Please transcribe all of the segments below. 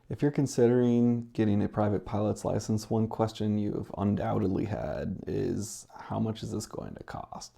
If you're considering getting a private pilot's license, one question you've undoubtedly had is, how much is this going to cost?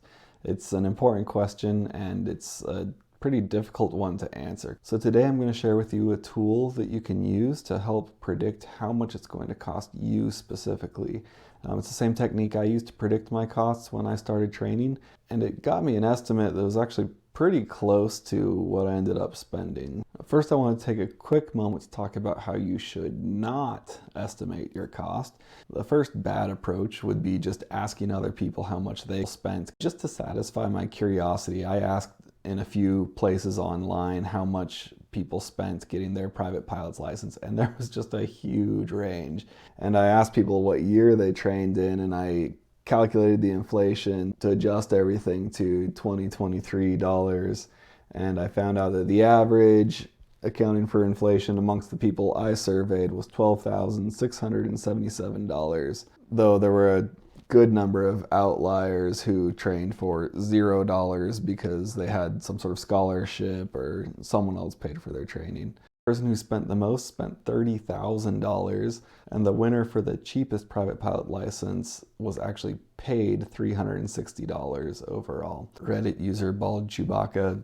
It's an important question and it's a pretty difficult one to answer. So today I'm going to share with you a tool that you can use to help predict how much it's going to cost you specifically. It's the same technique I used to predict my costs when I started training, and it got me an estimate that was actually pretty close to what I ended up spending. First, I want to take a quick moment to talk about how you should not estimate your cost. The first bad approach would be just asking other people how much they spent. Just to satisfy my curiosity, I asked in a few places online how much people spent getting their private pilot's license, and there was just a huge range. And I asked people what year they trained in, and I calculated the inflation to adjust everything to 2023 dollars, and I found out that the average, accounting for inflation amongst the people I surveyed, was $12,677, though there were a good number of outliers who trained for $0 because they had some sort of scholarship or someone else paid for their training. The person who spent the most spent $30,000, and the winner for the cheapest private pilot license was actually paid $360 overall. Reddit user Bald Chewbacca,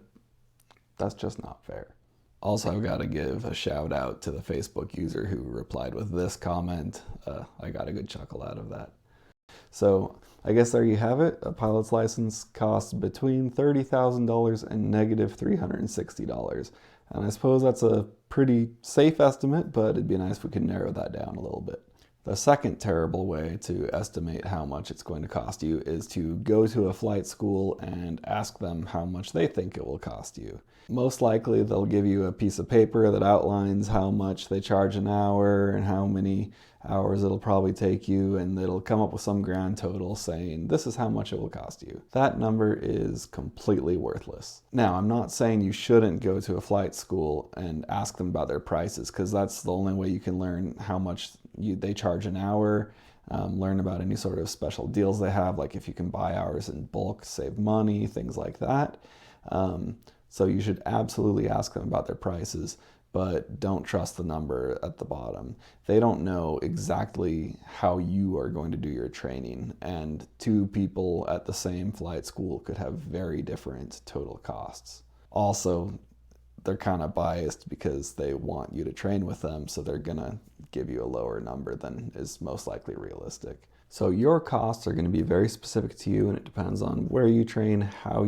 that's just not fair. Also, I've got to give a shout out to the Facebook user who replied with this comment. I got a good chuckle out of that. So I guess there you have it. A pilot's license costs between $30,000 and negative $360. And I suppose that's a pretty safe estimate, but it'd be nice if we could narrow that down a little bit. The second terrible way to estimate how much it's going to cost you is to go to a flight school and ask them how much they think it will cost you. Most likely they'll give you a piece of paper that outlines how much they charge an hour and how many hours it'll probably take you, and it'll come up with some grand total saying this is how much it will cost you. That number is completely worthless. Now, I'm not saying you shouldn't go to a flight school and ask them about their prices, because that's the only way you can learn how much they charge an hour, learn about any sort of special deals they have, like if you can buy hours in bulk, save money, things like that. So you should absolutely ask them about their prices, but don't trust the number at the bottom. They don't know exactly how you are going to do your training, and two people at the same flight school could have very different total costs. Also, they're kind of biased because they want you to train with them, so they're gonna give you a lower number than is most likely realistic. So your costs are going to be very specific to you, and it depends on where you train, how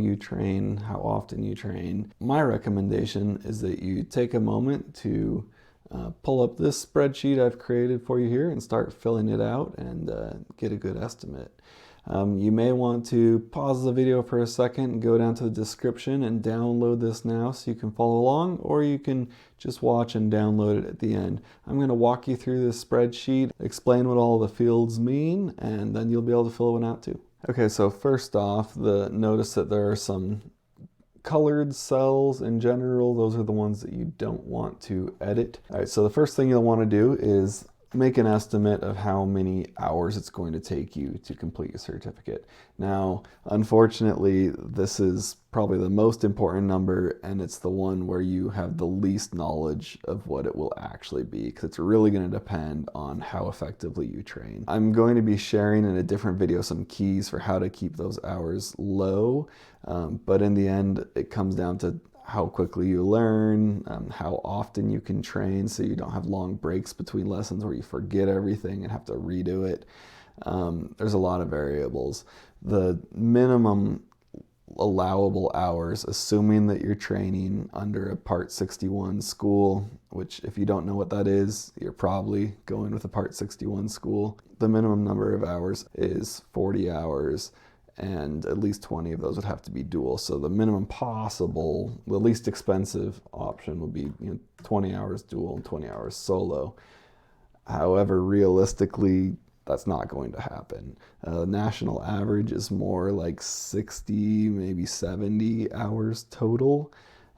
often you train. My recommendation is that you take a moment to pull up this spreadsheet I've created for you here and start filling it out and get a good estimate. You may want to pause the video for a second and go down to the description and download this now so you can follow along, or you can just watch and download it at the end. I'm going to walk you through this spreadsheet, explain what all the fields mean, and then you'll be able to fill one out too. Okay, so first off, notice that there are some colored cells in general. Those are the ones that you don't want to edit. All right, so the first thing you'll want to do is make an estimate of how many hours it's going to take you to complete your certificate. Now, unfortunately, this is probably the most important number, and it's the one where you have the least knowledge of what it will actually be, because it's really going to depend on how effectively you train. I'm going to be sharing in a different video some keys for how to keep those hours low, but in the end, it comes down to how quickly you learn, how often you can train so you don't have long breaks between lessons where you forget everything and have to redo it. There's a lot of variables. The minimum allowable hours, assuming that you're training under a Part 61 school, which if you don't know what that is, you're probably going with a Part 61 school. The minimum number of hours is 40 hours. And at least 20 of those would have to be dual. So the minimum possible, the least expensive option would be 20 hours dual and 20 hours solo. However, realistically, that's not going to happen. National average is more like 60, maybe 70 hours total.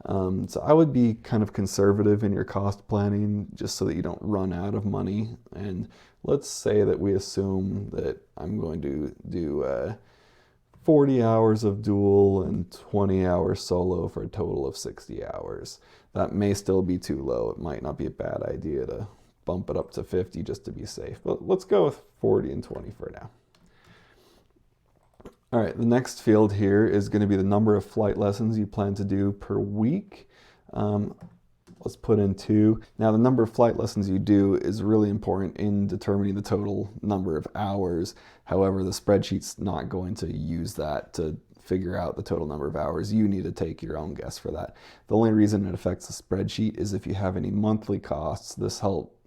So I would be kind of conservative in your cost planning just so that you don't run out of money. And let's say that we assume that I'm going to do 40 hours of dual and 20 hours solo for a total of 60 hours. that may still be too low. It might not be a bad idea to bump it up to 50 just to be safe. But let's go with 40 and 20 for now. All right, the next field here is going to be the number of flight lessons you plan to do per week. Let's put in 2. Now, the number of flight lessons you do is really important in determining the total number of hours. However, the spreadsheet's not going to use that to figure out the total number of hours. You need to take your own guess for that. The only reason it affects the spreadsheet is if you have any monthly costs.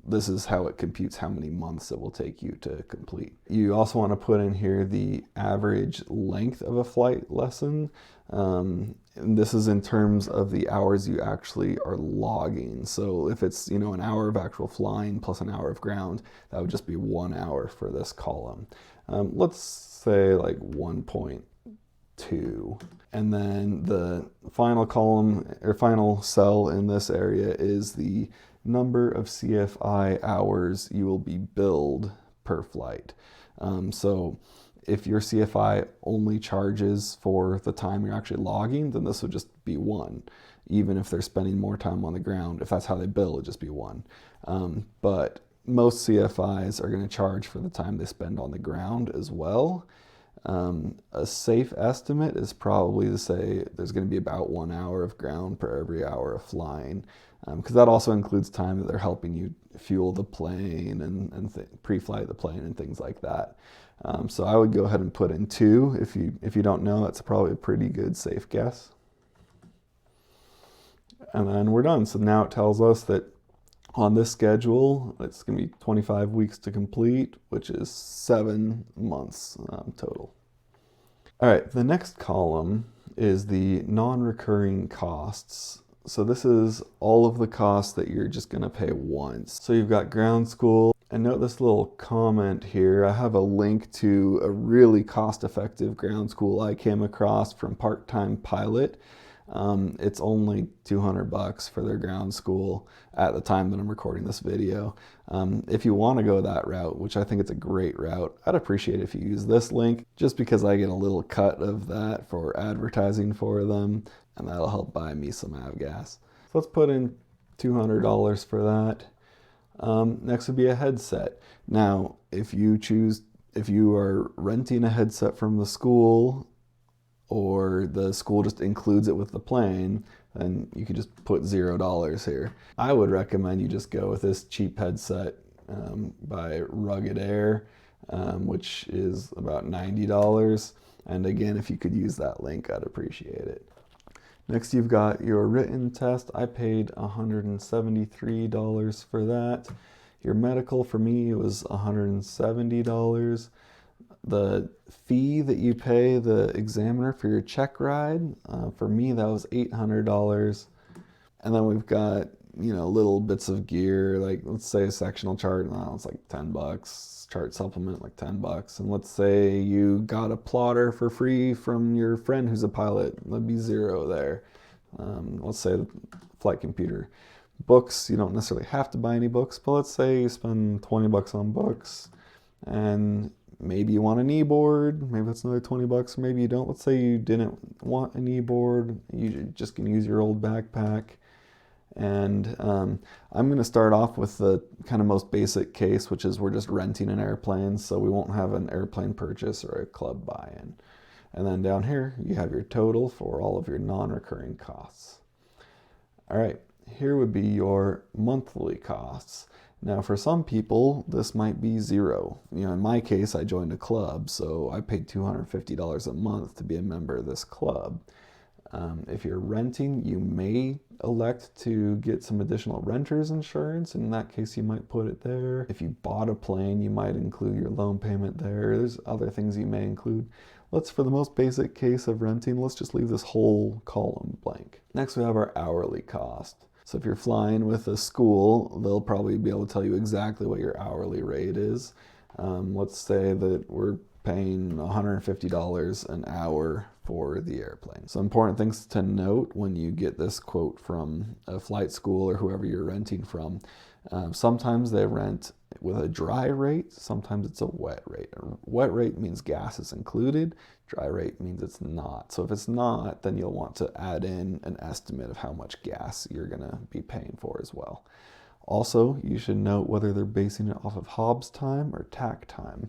This is how it computes how many months it will take you to complete. You also want to put in here the average length of a flight lesson. And this is in terms of the hours you actually are logging. So if it's, an hour of actual flying plus an hour of ground, that would just be 1 hour for this column. Let's say like 1.2. And then the final column or final cell in this area is the number of CFI hours you will be billed per flight. So if your CFI only charges for the time you're actually logging, then this would just be 1. Even if they're spending more time on the ground, if that's how they bill, it'd just be 1. But most CFIs are going to charge for the time they spend on the ground as well. A safe estimate is probably to say there's going to be about 1 hour of ground per every hour of flying, because that also includes time that they're helping you fuel the plane and pre-flight the plane and things like that. So I would go ahead and put in 2. If you don't know, that's probably a pretty good safe guess. And then we're done. So now it tells us that on this schedule, it's going to be 25 weeks to complete, which is 7 months total. All right, the next column is the non-recurring costs. So this is all of the costs that you're just going to pay once. So you've got ground school. And note this little comment here. I have a link to a really cost-effective ground school I came across from Part-Time Pilot. It's only $200 for their ground school at the time that I'm recording this video. If you want to go that route, which I think it's a great route, I'd appreciate it if you use this link, just because I get a little cut of that for advertising for them, and that'll help buy me some avgas. So let's put in $200 for that. Next would be a headset. Now, if you are renting a headset from the school, or the school just includes it with the plane, then you could just put $0 here. I would recommend you just go with this cheap headset by Rugged Air, which is about $90. And again, if you could use that link, I'd appreciate it. Next, you've got your written test. I paid $173 for that. Your medical, for me, was $170. The fee that you pay the examiner for your check ride, for me, that was $800. And then we've got, little bits of gear, like let's say a sectional chart, it's like $10. Chart supplement, like $10. And let's say you got a plotter for free from your friend who's a pilot, that'd be $0 there. Let's say the flight computer. Books, you don't necessarily have to buy any books, but let's say you spend $20 on books, and maybe you want a knee board, maybe that's another $20, or maybe you don't. Let's say you didn't want a knee board, you just can use your old backpack. And I'm going to start off with the kind of most basic case, which is we're just renting an airplane, so we won't have an airplane purchase or a club buy-in. And then down here, you have your total for all of your non-recurring costs. All right, here would be your monthly costs. Now, for some people, this might be $0. In my case, I joined a club, so I paid $250 a month to be a member of this club. If you're renting, you may elect to get some additional renter's insurance. In that case, you might put it there. If you bought a plane, you might include your loan payment there. There's other things you may include. For the most basic case of renting, let's just leave this whole column blank. Next, we have our hourly cost. So if you're flying with a school, they'll probably be able to tell you exactly what your hourly rate is. Let's say that we're paying $150 an hour for the airplane. So important things to note when you get this quote from a flight school or whoever you're renting from. Sometimes they rent with a dry rate, sometimes it's a wet rate. A wet rate means gas is included, dry rate means it's not. So if it's not, then you'll want to add in an estimate of how much gas you're going to be paying for as well. Also, you should note whether they're basing it off of Hobbs time or tack time.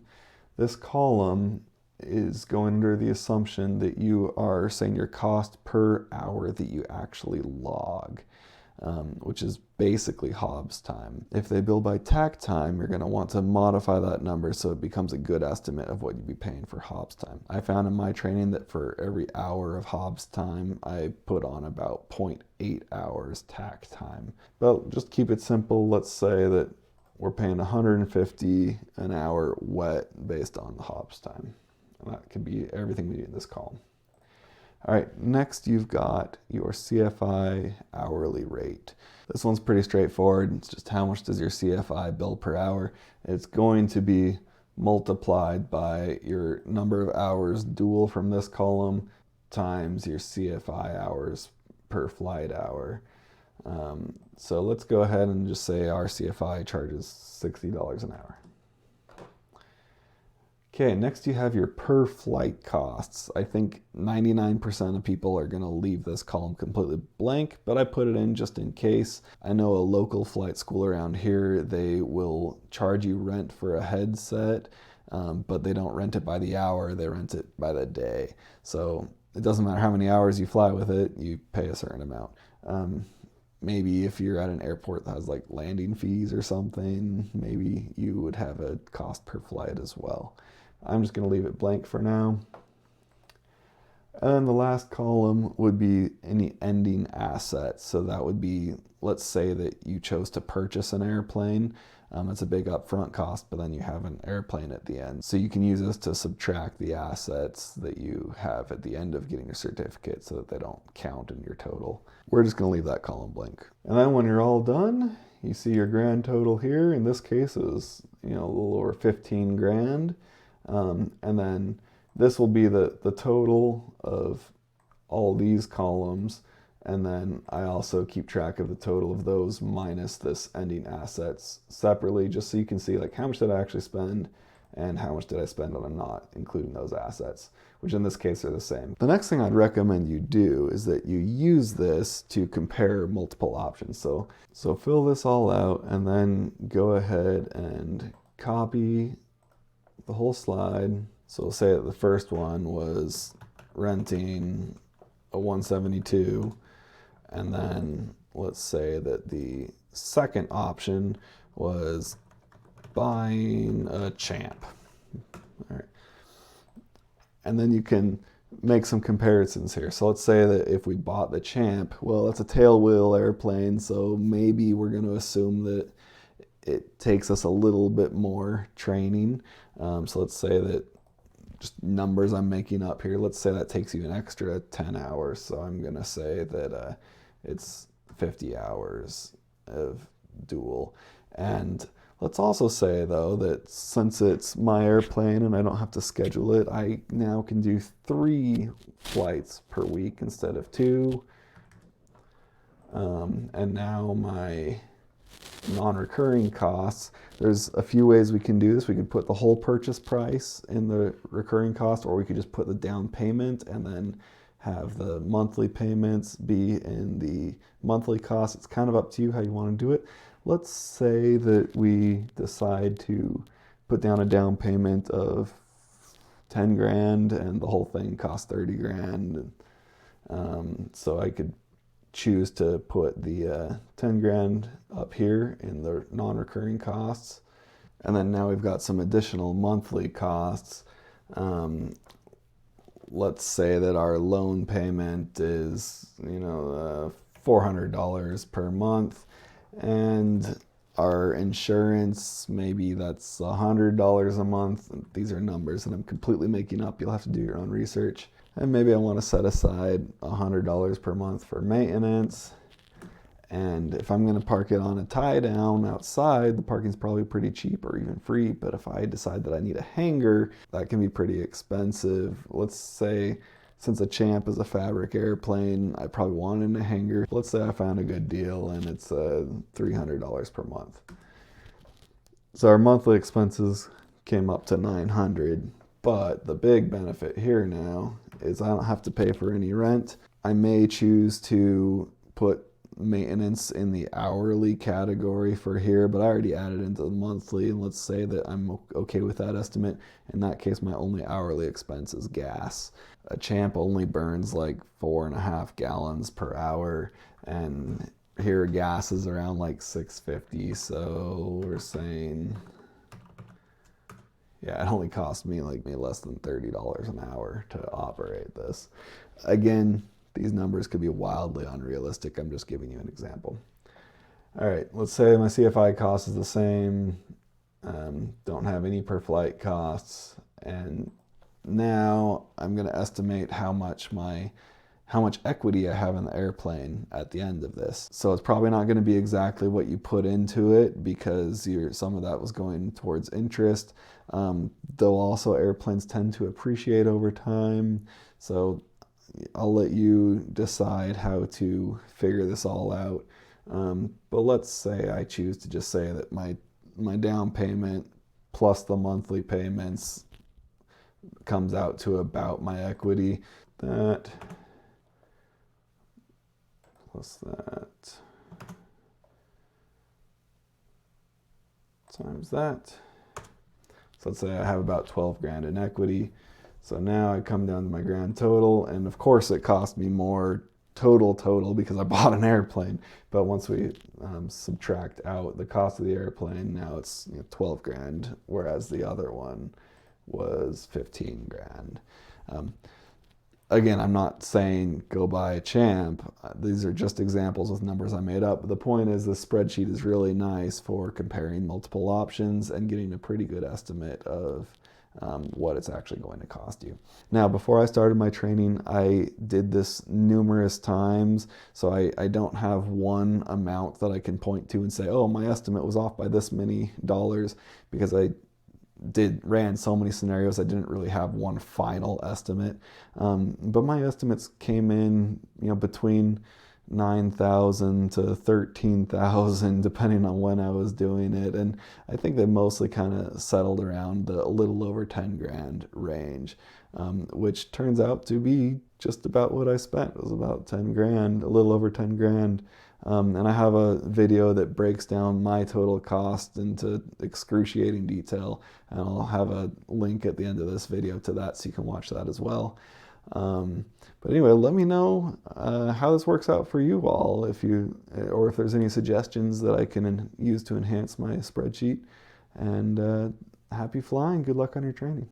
This column is going under the assumption that you are saying your cost per hour that you actually log, which is basically Hobbs time. If they bill by tack time, you're going to want to modify that number so it becomes a good estimate of what you'd be paying for Hobbs time. I found in my training that for every hour of Hobbs time, I put on about 0.8 hours tack time. But just keep it simple. Let's say that we're paying $150 an hour wet based on the Hobbs time. And that could be everything we do in this column. All right, next you've got your CFI hourly rate. This one's pretty straightforward. It's just how much does your CFI bill per hour. It's going to be multiplied by your number of hours dual from this column times your CFI hours per flight hour. So let's go ahead and just say our CFI charges $60 an hour. Okay, next you have your per flight costs. I think 99% of people are going to leave this column completely blank, but I put it in just in case. I know a local flight school around here, they will charge you rent for a headset, but they don't rent it by the hour, they rent it by the day. So it doesn't matter how many hours you fly with it, you pay a certain amount. Maybe if you're at an airport that has like landing fees or something, maybe you would have a cost per flight as well. I'm just going to leave it blank for now. And then the last column would be any ending assets. So that would be, let's say that you chose to purchase an airplane. It's a big upfront cost, but then you have an airplane at the end. So you can use this to subtract the assets that you have at the end of getting your certificate so that they don't count in your total. We're just going to leave that column blank. And then when you're all done, you see your grand total here. In this case, it was a little over 15 grand. And then this will be the total of all these columns. And then I also keep track of the total of those minus this ending assets separately, just so you can see like how much did I actually spend and how much did I spend on not including those assets, which in this case are the same. The next thing I'd recommend you do is that you use this to compare multiple options. So fill this all out and then go ahead and copy the whole slide. So we'll say that the first one was renting a 172, and then let's say that the second option was buying a Champ. All right. And then you can make some comparisons here. So let's say that if we bought the Champ, well, it's a tailwheel airplane, so maybe we're going to assume that it takes us a little bit more training. So let's say that, just numbers I'm making up here, let's say that takes you an extra 10 hours. So I'm going to say that it's 50 hours of dual. And let's also say, though, that since it's my airplane and I don't have to schedule it, I now can do 3 flights per week instead of 2. And now my non-recurring costs, there's a few ways we can do this. We could put the whole purchase price in the recurring cost, or we could just put the down payment and then have the monthly payments be in the monthly cost. It's kind of up to you how you want to do it. Let's say that we decide to put down a down payment of 10 grand and the whole thing costs 30 grand. So I could choose to put the 10 grand up here in the non-recurring costs. And then now we've got some additional monthly costs. Let's say that our loan payment is, $400 per month, and our insurance, maybe that's $100 a month. These are numbers that I'm completely making up. You'll have to do your own research. And maybe I want to set aside $100 per month for maintenance. And if I'm going to park it on a tie down outside, the parking's probably pretty cheap or even free. But if I decide that I need a hangar, that can be pretty expensive. Let's say Since a Champ is a fabric airplane, I probably wanted a hanger. Let's say I found a good deal and it's $300 per month. So our monthly expenses came up to $900, but the big benefit here now is I don't have to pay for any rent. I may choose to put maintenance in the hourly category for here, but I already added into the monthly, and let's say that I'm okay with that estimate. In that case, my only hourly expense is gas. A Champ only burns like 4.5 gallons per hour, and here gas is around like $6.50, so we're saying, yeah, it only cost me like less than $30 an hour to operate this. Again, these numbers could be wildly unrealistic. I'm just giving you an example. All right, let's say my CFI cost is the same, don't have any per flight costs, and now I'm going to estimate how much equity I have in the airplane at the end of this. So it's probably not going to be exactly what you put into it, because some of that was going towards interest. Though also airplanes tend to appreciate over time. So I'll let you decide how to figure this all out. But let's say I choose to just say that my down payment plus the monthly payments comes out to about my equity. That plus that times that. So let's say I have about 12 grand in equity. So now I come down to my grand total, and of course it cost me more total because I bought an airplane. But once we subtract out the cost of the airplane, now it's 12 grand, whereas the other one was 15 grand. Again, I'm not saying go buy a Champ. These are just examples with numbers I made up. But the point is, this spreadsheet is really nice for comparing multiple options and getting a pretty good estimate of what it's actually going to cost you. Now, before I started my training, I did this numerous times, so I don't have one amount that I can point to and say, oh, my estimate was off by this many dollars, because I ran so many scenarios. I didn't really have one final estimate, but my estimates came in, between 9,000 to 13,000, depending on when I was doing it, and I think they mostly kind of settled around the a little over 10 grand range, which turns out to be just about what I spent. It was about 10 grand, a little over 10 grand. And I have a video that breaks down my total cost into excruciating detail, and I'll have a link at the end of this video to that so you can watch that as well. But anyway, let me know how this works out for you all, or if there's any suggestions that I can use to enhance my spreadsheet. And happy flying. Good luck on your training.